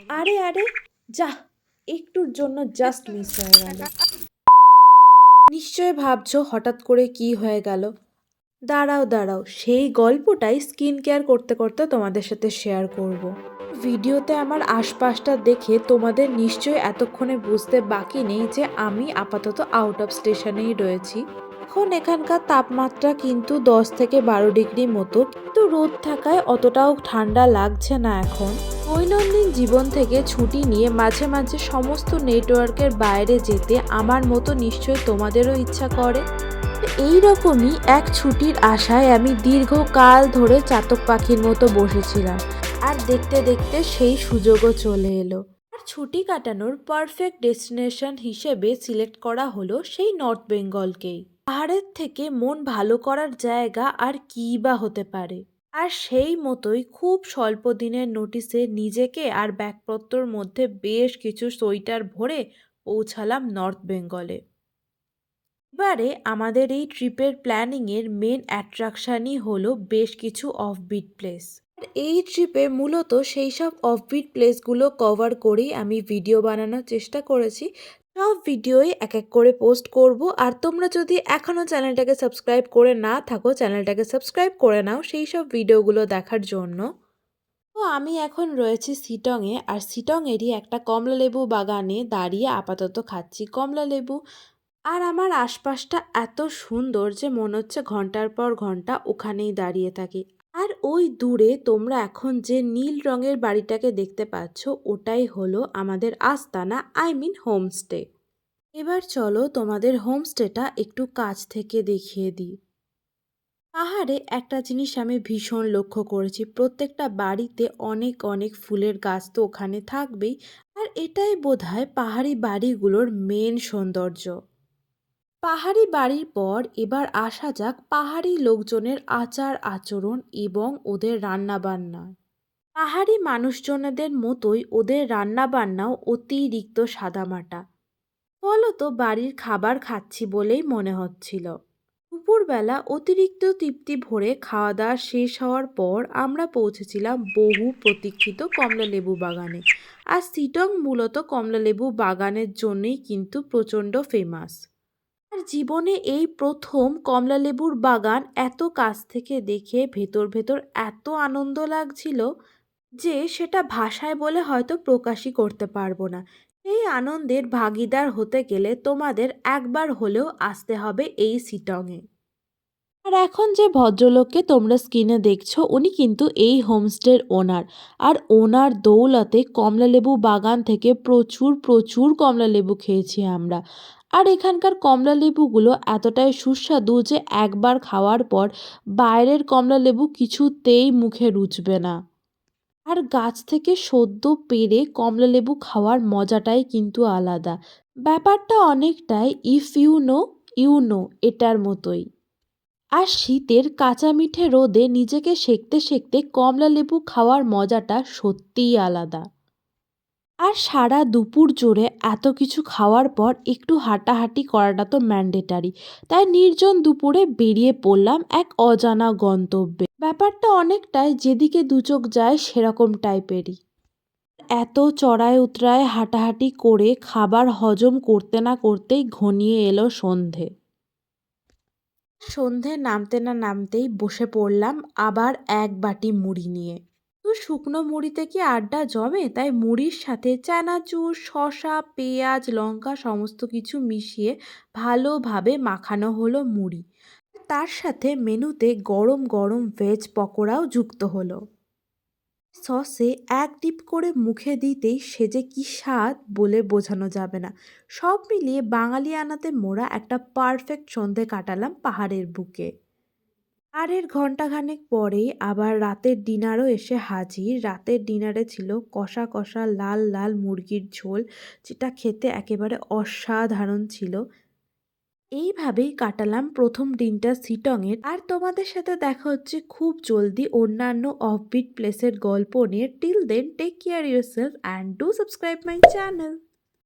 আরে আরে, যাহ, একটুর জন্য জাস্ট মিস হয়ে গেল। নিশ্চয় ভাবছো হঠাৎ করে কি হয়ে গেল। দাঁড়াও দাঁড়াও, সেই গল্পটাই স্কিন কেয়ার করতে করতে তোমাদের সাথে শেয়ার করব। ভিডিওতে আমার আশপাশটা দেখে তোমাদের নিশ্চয়ই এতক্ষণে বুঝতে বাকি নেই যে আমি আপাতত আউট অফ স্টেশনেই রয়েছি। এখন এখানকার তাপমাত্রা কিন্তু 10 থেকে 12 ডিগ্রি মতো, কিন্তু রোদ থাকায় অতটাও ঠান্ডা লাগছে না এখন। দৈনন্দিন জীবন থেকে ছুটি নিয়ে মাঝে মাঝে সমস্ত নেটওয়ার্কের বাইরে যেতে আমার মতো নিশ্চয়ই তোমাদেরও ইচ্ছা করে। এই রকমই এক ছুটির আশায় আমি দীর্ঘকাল ধরে চাতক পাখির মতো বসেছিলাম, আর দেখতে দেখতে সেই সুযোগও চলে এলো। আর ছুটি কাটানোর পারফেক্ট ডেস্টিনেশন হিসেবে সিলেক্ট করা হলো সেই নর্থ বেঙ্গলকেই। পাহাড়ের থেকে মন ভালো করার জায়গা আর কী বা হতে পারে। আর সেই মতোই খুব স্বল্প দিনের নোটিসে নিজেকে আর ব্যাগপত্রর মধ্যে বেশ কিছু সোয়েটার ভরে পৌঁছালাম নর্থ বেঙ্গলে। এবারে আমাদের এই ট্রিপের প্ল্যানিংয়ের মেন অ্যাট্রাকশানই হলো বেশ কিছু অফবিট প্লেস। আর এই ট্রিপে মূলত সেই সব অফবিট প্লেসগুলো কভার করেই আমি ভিডিও বানানোর চেষ্টা করেছি। সব ভিডিওই এক এক করে পোস্ট করব, আর তোমরা যদি এখনও চ্যানেলটাকে সাবস্ক্রাইব করে না থাকো চ্যানেলটাকে সাবস্ক্রাইব করে নাও সেই সব ভিডিওগুলো দেখার জন্য। তো আমি এখন রয়েছি শিটংয়ে, আর শিটংয়েরই একটা কমলালেবু বাগানে দাঁড়িয়ে আপাতত খাচ্ছি কমলালেবু। আর আমার আশপাশটা এত সুন্দর যে মনে হচ্ছে ঘন্টার পর ঘন্টা ওখানেই দাঁড়িয়ে থাকি। আর ওই দূরে তোমরা এখন যে নীল রঙের বাড়িটাকে দেখতে পাচ্ছ ওটাই হলো আমাদের আস্তানা, আই মিন হোমস্টে। এবার চলো তোমাদের হোমস্টেটা একটু কাছ থেকে দেখিয়ে দিই। পাহাড়ে একটা জিনিস আমি ভীষণ লক্ষ্য করেছি, প্রত্যেকটা বাড়িতে অনেক অনেক ফুলের গাছ তো ওখানে থাকবেই। আর এটাই বোধহয় পাহাড়ি বাড়িগুলোর মেন সৌন্দর্য। পাহাড়ি বাড়ির পর এবার আসা যাক পাহাড়ি লোকজনের আচার আচরণ এবং ওদের রান্নাবান্না। পাহাড়ি মানুষজনদের মতোই ওদের রান্নাবান্নাও অতিরিক্ত সাদামাটা। ফলত বাড়ির খাবার খাচ্ছি বলেই মনে হচ্ছিল। দুপুরবেলা অতিরিক্ত তৃপ্তি ভরে খাওয়া দাওয়া শেষ হওয়ার পর আমরা পৌঁছেছিলাম বহু প্রতীক্ষিত কমলালেবু বাগানে। আর শিটং মূলত কমলালেবু বাগানের জন্যই কিন্তু প্রচণ্ড ফেমাস। আর জীবনে এই প্রথম কমলালেবুর বাগান এত কাছ থেকে দেখে ভেতর ভেতর এত আনন্দ লাগছিল যে সেটা ভাষায় বলে হয়তো প্রকাশই করতে পারবো না। এই আনন্দের ভাগিদার হতে গেলে তোমাদের একবার হলেও আসতে হবে এই শিটংয়ে। আর এখন যে ভদ্রলোককে তোমরা স্ক্রিনে দেখছো উনি কিন্তু এই হোমস্টের ওনার। আর ওনার দৌলতে কমলালেবু বাগান থেকে প্রচুর প্রচুর কমলালেবু খেয়েছি আমরা। আর এখানকার কমলালেবুগুলো এতটাই সুস্বাদু যে একবার খাওয়ার পর বাইরের কমলালেবু কিছুতেই মুখে রুচবে না। আর গাছ থেকে সদ্য পেড়ে কমলালেবু খাওয়ার মজাটাই কিন্তু আলাদা। ব্যাপারটা অনেকটাই if you know you know এটার মতোই। আর শীতের কাঁচা মিঠে রোদে নিজেকে সেঁকতে সেঁকতে কমলালেবু খাওয়ার মজাটা সত্যিই আলাদা। আর সারা দুপুর জুড়ে এত কিছু খাওয়ার পর একটু হাঁটাহাঁটি করাটা তো ম্যান্ডেটারি। তাই নির্জন দুপুরে বেরিয়ে পড়লাম এক অজানা গন্তব্যে। ব্যাপারটা অনেকটাই যেদিকে দুচোখ যায় সেরকম টাইপেরই। এত চড়াই উতরায় হাঁটাহাঁটি করে খাবার হজম করতে না করতেই ঘনিয়ে এলো সন্ধে। সন্ধে নামতে না নামতেই বসে পড়লাম আবার এক বাটি মুড়ি নিয়ে। তো শুকনো মুড়িতে কি আড্ডা জমে, তাই মুড়ির সাথে চানাচুর, শসা, পেঁয়াজ, লঙ্কা সমস্ত কিছু মিশিয়ে ভালোভাবে মাখানো হলো মুড়ি। তার সাথে মেনুতে গরম গরম ভেজ পকোড়াও যুক্ত হলো। সসে এক ডিপ করে মুখে দিতেই সে যে কি স্বাদ বলে বোঝানো যাবে না। সব মিলিয়ে বাঙালিয়ানাতে মোড়া একটা পারফেক্ট সন্ধে কাটালাম পাহাড়ের বুকে। আর এর ঘণ্টাখানেক পরেই আবার রাতের ডিনারও এসে হাজির। রাতের ডিনারে ছিল কষা কষা লাল লাল মুরগির ঝোল, যেটা খেতে একেবারে অসাধারণ ছিল। এইভাবেই কাটালাম প্রথম দিনটা শিটংয়ের। আর তোমাদের সাথে দেখা হচ্ছে খুব জলদি অন্যান্য অফবিট প্লেসের গল্প নিয়ে। Till then take care yourself and do subscribe my channel.